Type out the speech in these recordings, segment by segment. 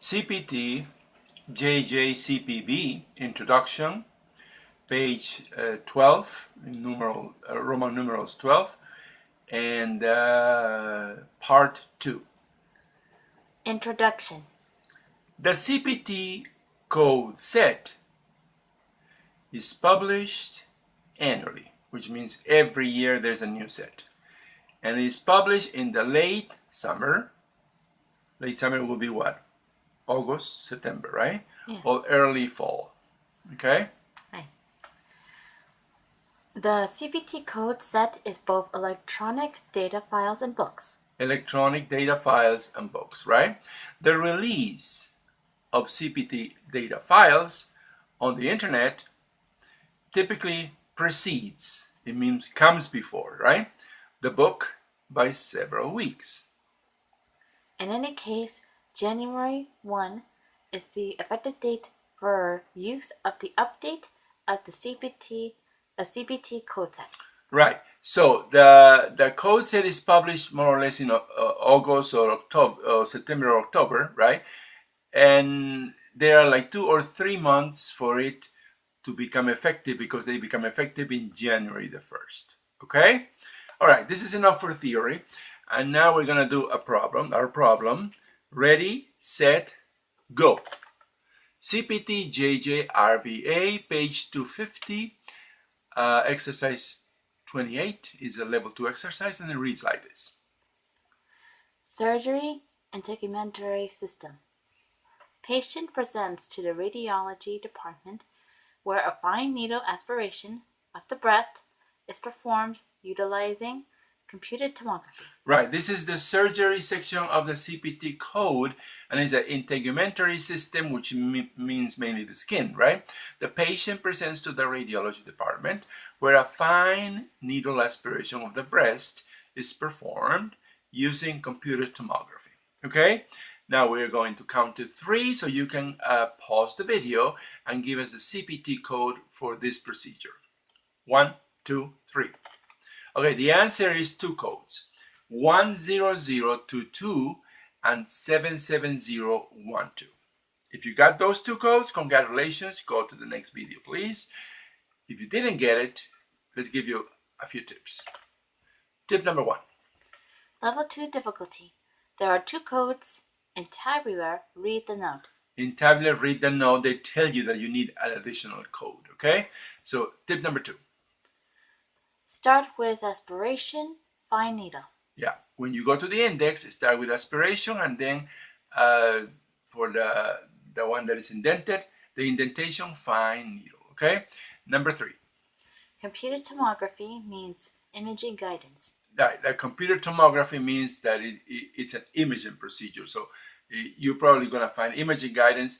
CPT JJ-CPB Introduction, page 12, Roman numerals 12, and part 2. Introduction. The CPT code set is published annually, which means every year there's a new set. And it's published in the late summer. Late summer will be what? August, September, right? Yeah. Or early fall. Okay? Right. The CPT code set is both electronic data files and books. Electronic data files and books, right? The release of CPT data files on the internet typically precedes, it means comes before, right? The book by several weeks. In any case, January 1 is the effective date for use of the update of the CPT code set. Right. So the code set is published more or less in August or October, or September or October, right? And there are like 2 or 3 months for it to become effective because they become effective in January the 1st. Okay? All right, this is enough for theory. And now we're going to do our problem. Ready, set, go. CPT JJ-RVA, page 250, exercise 28 is a level 2 exercise, and it reads like this. Surgery integumentary system. Patient presents to the radiology department where a fine needle aspiration of the breast is performed utilizing computed tomography. Right, this is the surgery section of the CPT code, and it's an integumentary system, which means mainly the skin, right? The patient presents to the radiology department where a fine needle aspiration of the breast is performed using computed tomography. Okay, now we're going to count to 3 so you can pause the video and give us the CPT code for this procedure. 1, 2, 3. Okay, the answer is 2 codes, 10022 and 77012. If you got those 2 codes, congratulations. Go to the next video, please. If you didn't get it, let's give you a few tips. Tip number 1. Level 2 difficulty. There are 2 codes. In tabular, read the note. In tabular, read the note. They tell you that you need an additional code, okay? So tip number 2. Start with aspiration, fine needle. Yeah, when you go to the index, start with aspiration, and then for the one that is indented, the indentation, fine needle, okay? Number 3. Computed tomography means imaging guidance. The computer tomography means that it's an imaging procedure. So you're probably going to find imaging guidance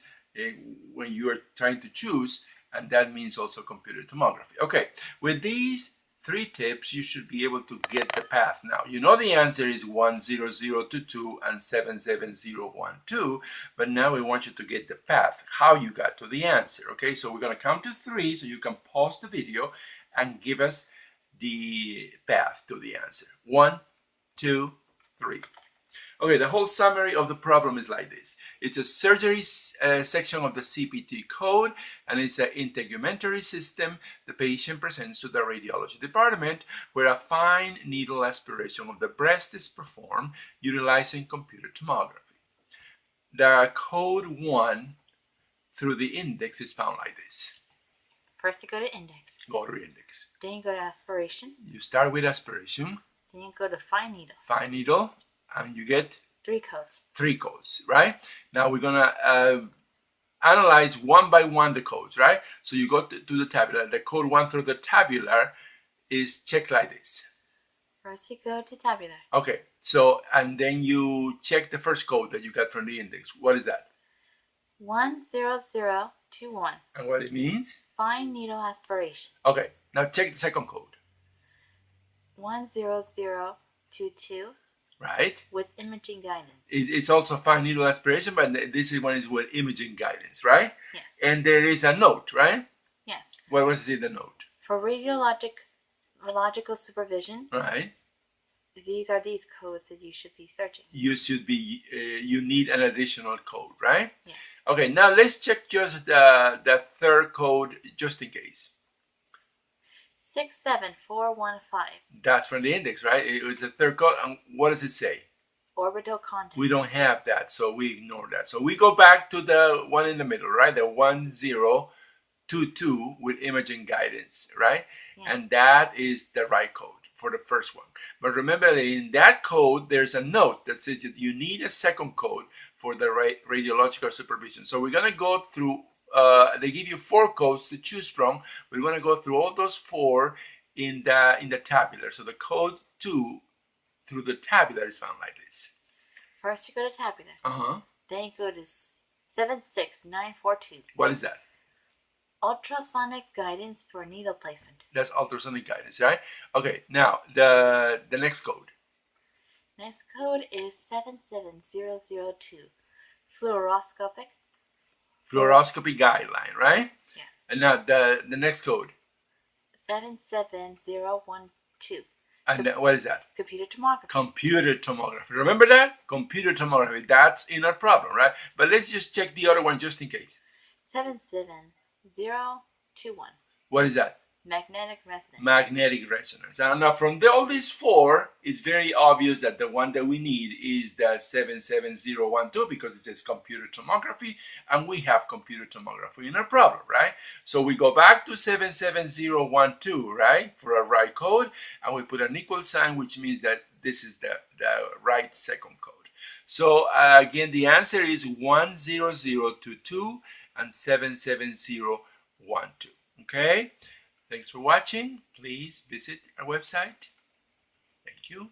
when you are trying to choose, and that means also computer tomography. Okay, with these 3 tips, you should be able to get the path now. You know the answer is 10022 and 77012, but now we want you to get the path, how you got to the answer. Okay, so we're going to count to 3 so you can pause the video and give us the path to the answer. 1, 2, 3. Okay, the whole summary of the problem is like this. It's a surgery section of the CPT code, and it's an integumentary system. The patient presents to the radiology department where a fine needle aspiration of the breast is performed utilizing computed tomography. The code 1 through the index is found like this. First you go to index. Go to index. Then you go to aspiration. You start with aspiration. Then you go to fine needle. Fine needle. And you get 3 codes. 3 codes, right? Now we're gonna analyze one by one the codes, right? So you go to the tabular. The code 1 through the tabular is checked like this. First you go to tabular. Okay, so and then you check the first code that you got from the index. What is that? 10021. And what it means? Fine needle aspiration. Okay, now check the second code. 10022. Right. With imaging guidance. It's also fine needle aspiration, but this one is with imaging guidance, right? Yes. And there is a note, right? Yes. What was it, the note? For radiological supervision. Right. these are these codes that you should be searching. You need an additional code, right? Yes. Okay, now let's check just the third code just in case. 67415. That's from the index, right? It was the third code. And what does it say? Orbital contents. We don't have that, so we ignore that. So we go back to the one in the middle, right? The 1022 with imaging guidance, right? Yeah. And that is the right code for the first one. But remember that in that code, there's a note that says that you need a second code for the radiological supervision. So we're going to go through, they give you 4 codes to choose from. We're going to go through all those 4 in the tabular. So the code 2 through the tabular is found like this. First you go to tabular. Uh-huh. Then you go to 76942. What is that? Ultrasonic guidance for needle placement. That's ultrasonic guidance, right? Okay, now the next code. Next code is 77002. Fluoroscopy Guideline, right? Yes. And now the next code. 77012. And what is that? Computed tomography. Computed tomography. Remember that? Computed tomography. That's in our problem, right? But let's just check the other one just in case. 77021. What is that? Magnetic resonance. Magnetic resonance. And now from all these 4, it's very obvious that the one that we need is the 77012 because it says computed tomography, and we have computed tomography in our problem, right? So we go back to 77012, right, for our right code, and we put an equal sign, which means that this is the right second code. So again, the answer is 10022 and 77012. Okay? Thanks for watching. Please visit our website. Thank you.